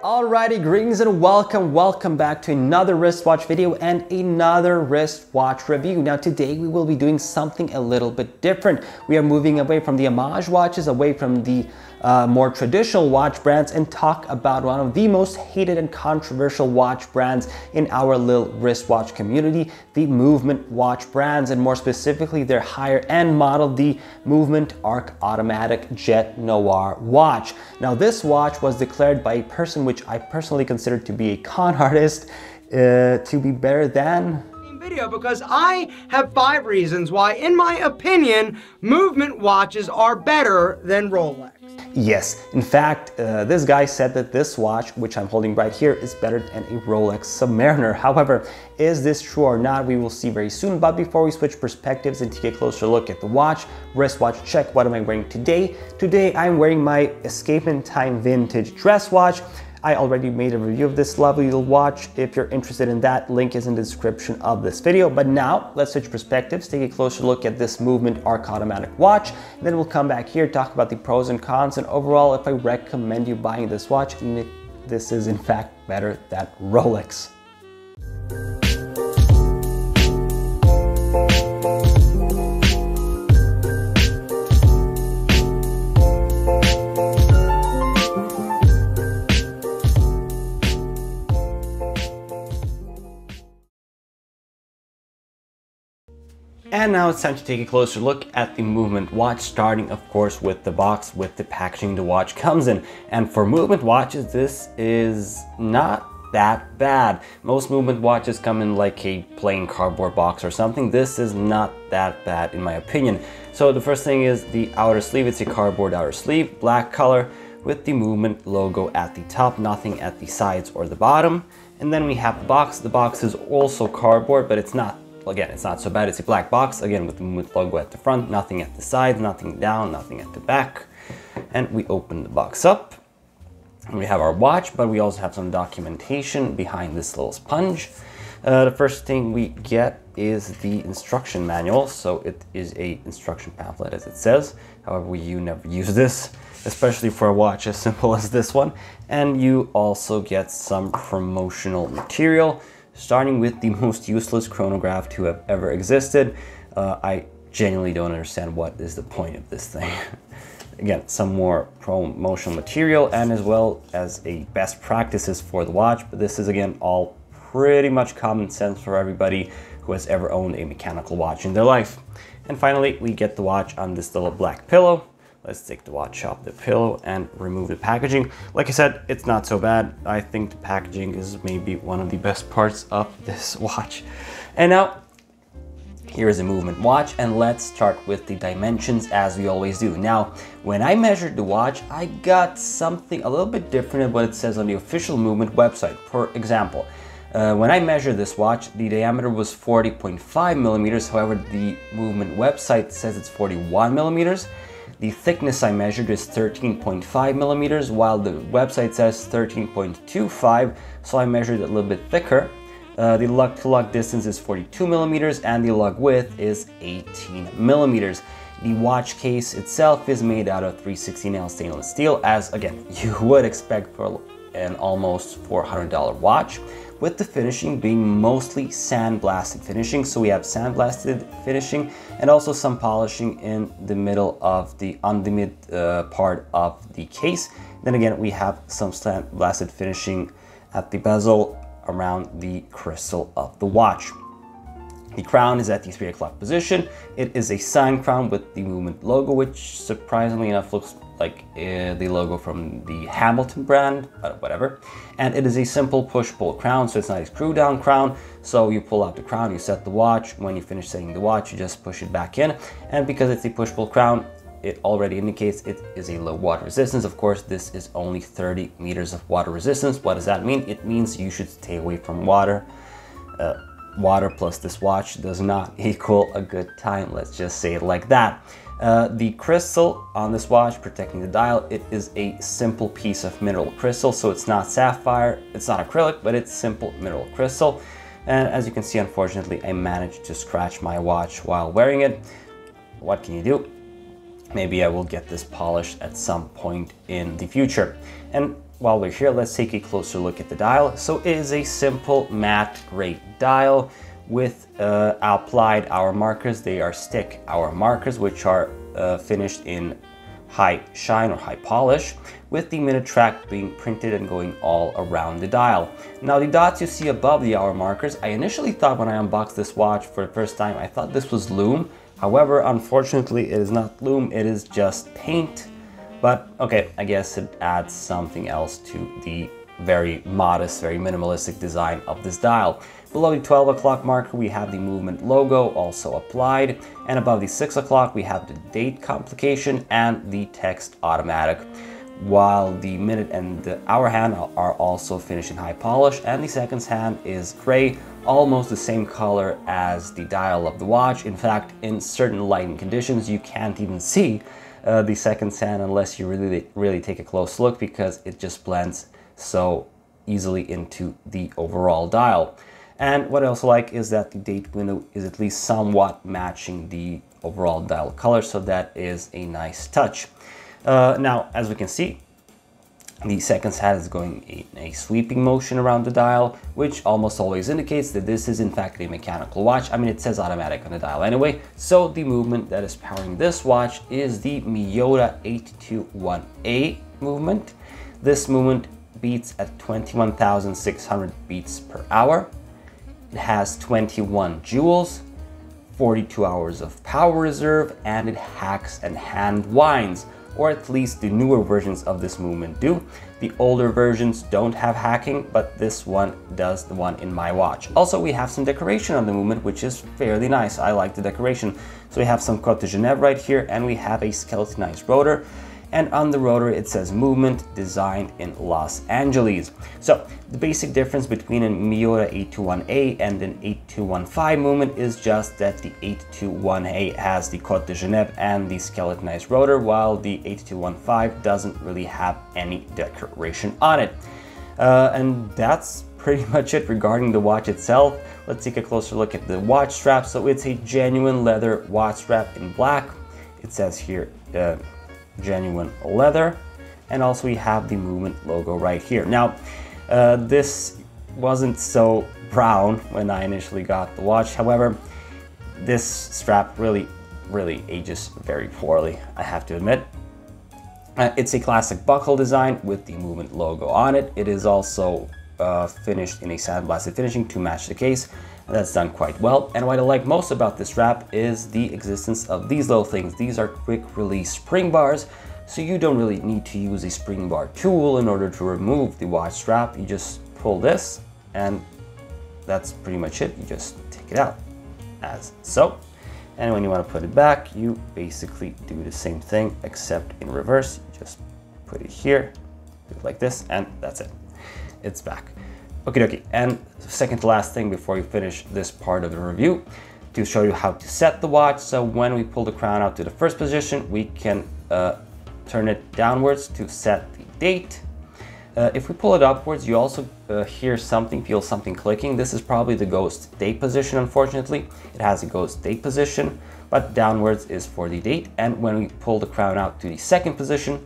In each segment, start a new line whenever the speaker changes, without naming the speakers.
Alrighty, greetings and welcome back to another wristwatch video and another wristwatch review. Now today we will be doing something a little bit different. We are moving away from the homage watches, away from the more traditional watch brands, and talk about one of the most hated and controversial watch brands in our little wristwatch community, the Movement watch brands, and more specifically their higher end model, the Movement Arc Automatic Jet Noir watch. Now this watch was declared by a person which I personally consider to be a con artist to be better than
video, because I have 5 reasons why, in my opinion, Movement watches are better than Rolex.
Yes, in fact, this guy said that this watch, which I'm holding right here, is better than a Rolex Submariner. However, is this true or not, we will see very soon. But before we switch perspectives and take a closer look at the watch, wristwatch check, what am I wearing today? Today I'm wearing my Escape in Time vintage dress watch. I already made a review of this lovely little watch. If you're interested in that, link is in the description of this video. But now let's switch perspectives, take a closer look at this Movement Arc Automatic watch. Then we'll come back here, talk about the pros and cons, and overall if I recommend you buying this watch, and if this is in fact better than Rolex. And now it's time to take a closer look at the Movement watch, starting of course with the box, with the packaging the watch comes in. And for Movement watches, this is not that bad. Most Movement watches come in like a plain cardboard box or something. This is not that bad in my opinion. So the first thing is the outer sleeve. It's a cardboard outer sleeve, black color with the Movement logo at the top, nothing at the sides or the bottom. And then we have the box. The box is also cardboard, but it's not. Again, it's not so bad. It's a black box, again, with the Movement logo at the front, nothing at the side, nothing down, nothing at the back. And we open the box up. And we have our watch, but we also have some documentation behind this little sponge. The first thing we get is the instruction manual. So it is a instruction pamphlet, as it says. However, you never use this, especially for a watch as simple as this one. And you also get some promotional material, starting with the most useless chronograph to have ever existed. I genuinely don't understand what is the point of this thing. Again, some more promotional material and as well as a best practices for the watch, but this is again all pretty much common sense for everybody who has ever owned a mechanical watch in their life. And finally, we get the watch on this little black pillow. Let's take the watch off the pillow and remove the packaging. Like I said, it's not so bad. I think the packaging is maybe one of the best parts of this watch. And now, here is a Movement watch, and let's start with the dimensions as we always do. Now, when I measured the watch, I got something a little bit different than what it says on the official Movement website. For example, when I measured this watch, the diameter was 40.5 millimeters. However, the Movement website says it's 41 millimeters. The thickness I measured is 13.5 millimeters, while the website says 13.25, so I measured it a little bit thicker. The lug-to-lug distance is 42 millimeters, and the lug width is 18 millimeters. The watch case itself is made out of 360 nail stainless steel, as again, you would expect for an almost $400 watch, with the finishing being mostly sandblasted finishing. So we have sandblasted finishing and also some polishing in the middle of on the mid part of the case. Then again, we have some sandblasted finishing at the bezel around the crystal of the watch. The crown is at the 3 o'clock position. It is a sign crown with the Movement logo, which surprisingly enough looks like the logo from the Hamilton brand, but whatever. And it is a simple push-pull crown, so it's not a screw-down crown. So you pull out the crown, you set the watch. When you finish setting the watch, you just push it back in. And because it's a push-pull crown, it already indicates it is a low water resistance. Of course, this is only 30 meters of water resistance. What does that mean? It means you should stay away from water. Water plus this watch does not equal a good time, let's just say it like that. The crystal on this watch protecting the dial, it is a simple piece of mineral crystal, so it's not sapphire, it's not acrylic, but it's simple mineral crystal. And as you can see, unfortunately, I managed to scratch my watch while wearing it. What can you do? Maybe I will get this polished at some point in the future. And while we're here, let's take a closer look at the dial. So it is a simple matte gray dial with applied hour markers. They are stick hour markers, which are finished in high shine or high polish, with the minute track being printed and going all around the dial. Now the dots you see above the hour markers, I initially thought when I unboxed this watch for the first time, I thought this was lume. However, unfortunately, it is not lume, it is just paint. But okay, I guess it adds something else to the very modest, very minimalistic design of this dial. Below the 12 o'clock marker, we have the movement logo also applied, and above the 6 o'clock, we have the date complication and the text automatic, while the minute and the hour hand are also finished in high polish, and the seconds hand is gray, almost the same color as the dial of the watch. In fact, in certain lighting conditions, you can't even see the seconds hand unless you really take a close look, because it just blends so easily into the overall dial. And what I also like is that the date window is at least somewhat matching the overall dial color, so that is a nice touch. Now, as we can see, the seconds hand is going in a sweeping motion around the dial, which almost always indicates that this is in fact a mechanical watch. I mean, it says automatic on the dial anyway. So the movement that is powering this watch is the Miyota 821A movement. This movement beats at 21,600 beats per hour. It has 21 joules, 42 hours of power reserve, and it hacks and hand winds, or at least the newer versions of this movement do. The older versions don't have hacking, but this one does, the one in my watch. Also, we have some decoration on the movement, which is fairly nice. I like the decoration. So we have some Côte de Genève right here, and we have a skeletonized rotor. And on the rotor, it says movement designed in Los Angeles. So the basic difference between a Miyota 821A and an 8215 movement is just that the 821A has the Côte de Genève and the skeletonized rotor, while the 8215 doesn't really have any decoration on it. And that's pretty much it regarding the watch itself. Let's take a closer look at the watch strap. So it's a genuine leather watch strap in black. It says here, genuine leather, and also we have the movement logo right here. Now this wasn't so brown when I initially got the watch. However, this strap really ages very poorly, I have to admit. It's a classic buckle design with the movement logo on it. It is also finished in a sandblasted finishing to match the case, and that's done quite well. And what I like most about this strap is the existence of these little things. These are quick release spring bars, so you don't really need to use a spring bar tool in order to remove the watch strap. You just pull this, and that's pretty much it. You just take it out as so. And when you want to put it back, you basically do the same thing, except in reverse. You just put it here, do it like this, and that's it. It's back. Okie dokie. And second to last thing before you finish this part of the review, to show you how to set the watch. So when we pull the crown out to the first position, we can turn it downwards to set the date. If we pull it upwards, you also hear something, feel something clicking. This is probably the ghost date position, unfortunately. It has a ghost date position, but downwards is for the date. And when we pull the crown out to the second position,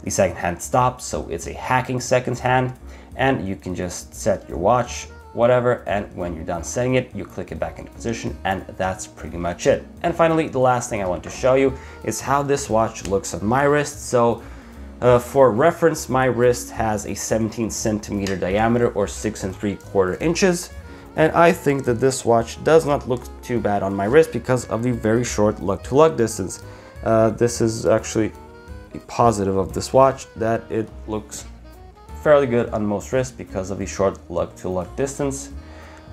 the second hand stops, so it's a hacking seconds hand, and you can just set your watch, whatever, and when you're done setting it, you click it back into position, and that's pretty much it. And finally, the last thing I want to show you is how this watch looks on my wrist. So for reference, my wrist has a 17 centimeter diameter, or 6 3/4 inches. And I think that this watch does not look too bad on my wrist because of the very short lug-to-lug distance. This is actually a positive of this watch, that it looks fairly good on most wrists because of the short lug-to-lug distance.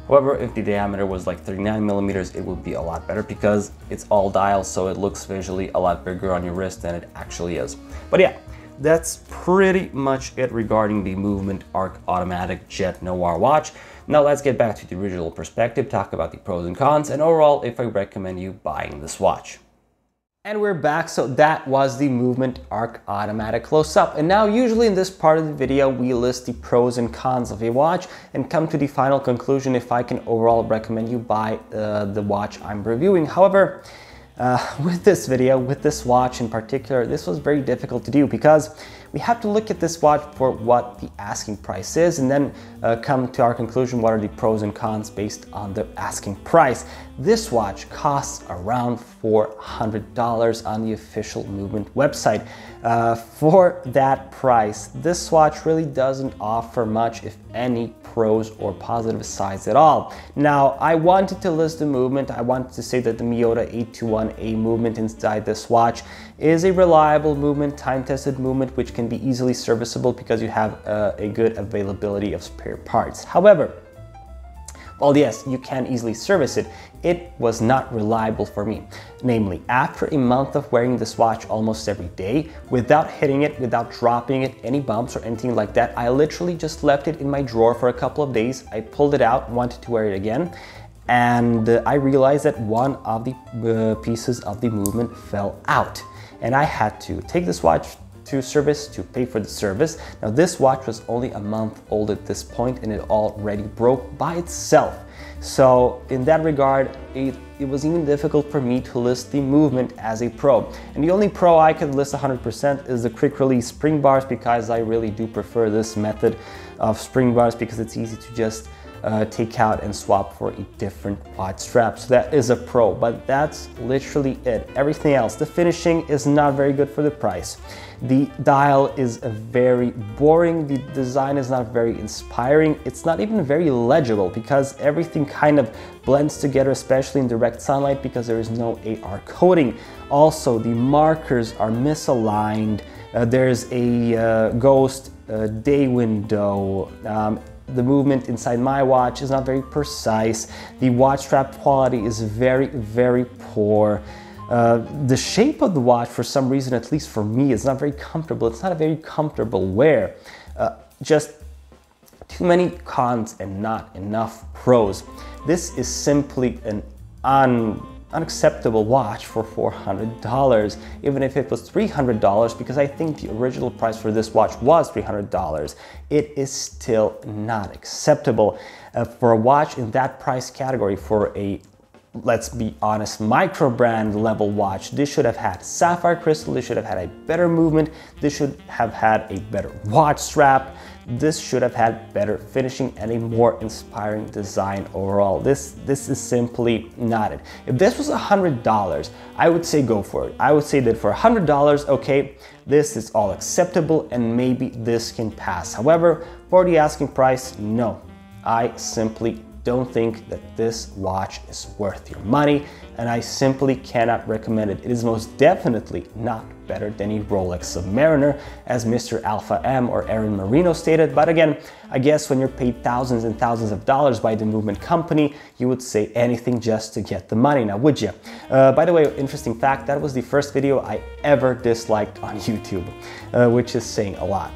However, if the diameter was like 39 millimeters, it would be a lot better because it's all dials, so it looks visually a lot bigger on your wrist than it actually is. But yeah, that's pretty much it regarding the Movement Arc Automatic Jet Noir watch. Now let's get back to the original perspective, talk about the pros and cons, and overall if I recommend you buying this watch. And we're back. So that was the Movement Arc Automatic close-up. And now usually in this part of the video, we list the pros and cons of a watch and come to the final conclusion if I can overall recommend you buy the watch I'm reviewing. However, with this video, with this watch in particular, this was very difficult to do because we have to look at this watch for what the asking price is and then come to our conclusion what are the pros and cons based on the asking price. This watch costs around $400 on the official Movement website. For that price, this watch really doesn't offer much, if any, pros or positive sides at all. Now, I wanted to list the Movement. I wanted to say that the Miyota 821A movement inside this watch is a reliable movement, time-tested movement, which can be easily serviceable because you have a good availability of spare parts. However, while yes, you can easily service it, it was not reliable for me. Namely, after a month of wearing this watch almost every day, without hitting it, without dropping it, any bumps or anything like that, I literally just left it in my drawer for a couple of days. I pulled it out, wanted to wear it again, and I realized that one of the pieces of the Movement fell out. And I had to take this watch to service to pay for the service. Now this watch was only a month old at this point and it already broke by itself. So in that regard, it was even difficult for me to list the Movement as a pro. And the only pro I could list 100% is the quick release spring bars, because I really do prefer this method of spring bars because it's easy to just take out and swap for a different watch strap. So that is a pro, but that's literally it. Everything else, the finishing is not very good for the price. The dial is very boring. The design is not very inspiring. It's not even very legible because everything kind of blends together, especially in direct sunlight, because there is no AR coating. Also, the markers are misaligned. There's a ghost day window. The movement inside my watch is not very precise. The watch strap quality is very, very poor. The shape of the watch, for some reason, at least for me, is not very comfortable. It's not a very comfortable wear. Just too many cons and not enough pros. This is simply an unacceptable watch for $400, even if it was $300, because I think the original price for this watch was $300. It is still not acceptable. For a watch in that price category, for a, let's be honest, micro brand level watch, this should have had sapphire crystal, this should have had a better movement, this should have had a better watch strap, this should have had better finishing and a more inspiring design overall. This is simply not it. If this was $100, I would say go for it. I would say that for $100, okay, this is all acceptable and maybe this can pass. However, for the asking price, no. I simply don't think that this watch is worth your money, and I simply cannot recommend it. It is most definitely not better than a Rolex Submariner, as Mr. AlphaM or Aaron Marino stated. But again, I guess when you're paid thousands and thousands of dollars by the Movement company, you would say anything just to get the money, now would you? By the way, interesting fact, that was the first video I ever disliked on YouTube, which is saying a lot.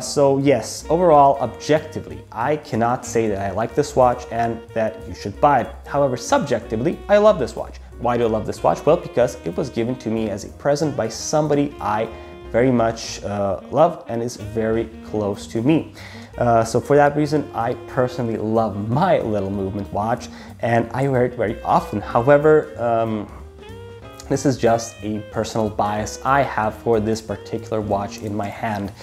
So yes, overall, objectively, I cannot say that I like this watch and that you should buy it. However, subjectively, I love this watch. Why do I love this watch? Well, because it was given to me as a present by somebody I very much love and is very close to me. So for that reason, I personally love my little Movement watch and I wear it very often. However, this is just a personal bias I have for this particular watch in my hand.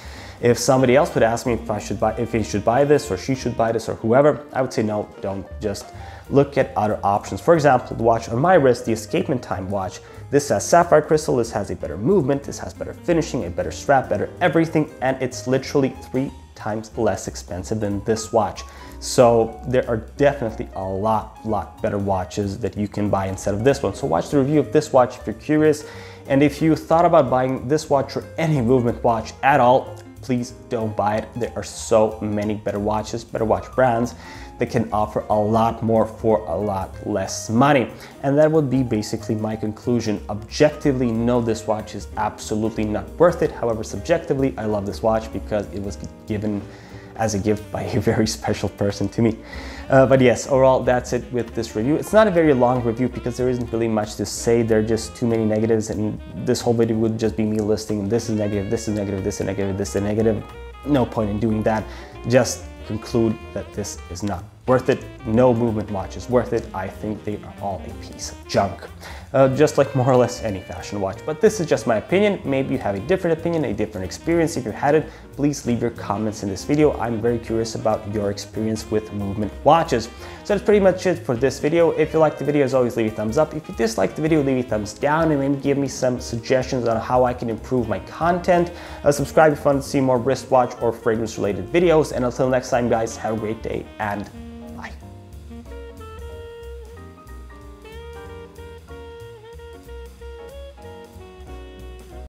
If somebody else would ask me if he should buy this or she should buy this or whoever, I would say no, don't. Just look at other options. For example, the watch on my wrist, the Escapement Time watch, this has sapphire crystal, this has a better movement, this has better finishing, a better strap, better everything, and it's literally 3 times less expensive than this watch. So there are definitely a lot better watches that you can buy instead of this one. So watch the review of this watch if you're curious. And if you thought about buying this watch or any Movement watch at all, please don't buy it. There are so many better watches, better watch brands that can offer a lot more for a lot less money. And that would be basically my conclusion. Objectively, no, this watch is absolutely not worth it. However, subjectively, I love this watch because it was given as a gift by a very special person to me. But yes, overall, that's it with this review. It's not a very long review because there isn't really much to say. There are just too many negatives, and this whole video would just be me listing this is negative, this is negative, this is negative, this is negative. No point in doing that. Just conclude that this is not worth it. No movement watch is worth it. I think they are all a piece of junk. Just like more or less any fashion watch. But this is just my opinion. Maybe you have a different opinion, a different experience. If you had it, please leave your comments in this video. I'm very curious about your experience with movement watches. So that's pretty much it for this video. If you liked the video, as always, leave a thumbs up. If you disliked the video, leave a thumbs down and maybe give me some suggestions on how I can improve my content. Subscribe if you want to see more wristwatch or fragrance related videos. And until next time, guys, have a great day and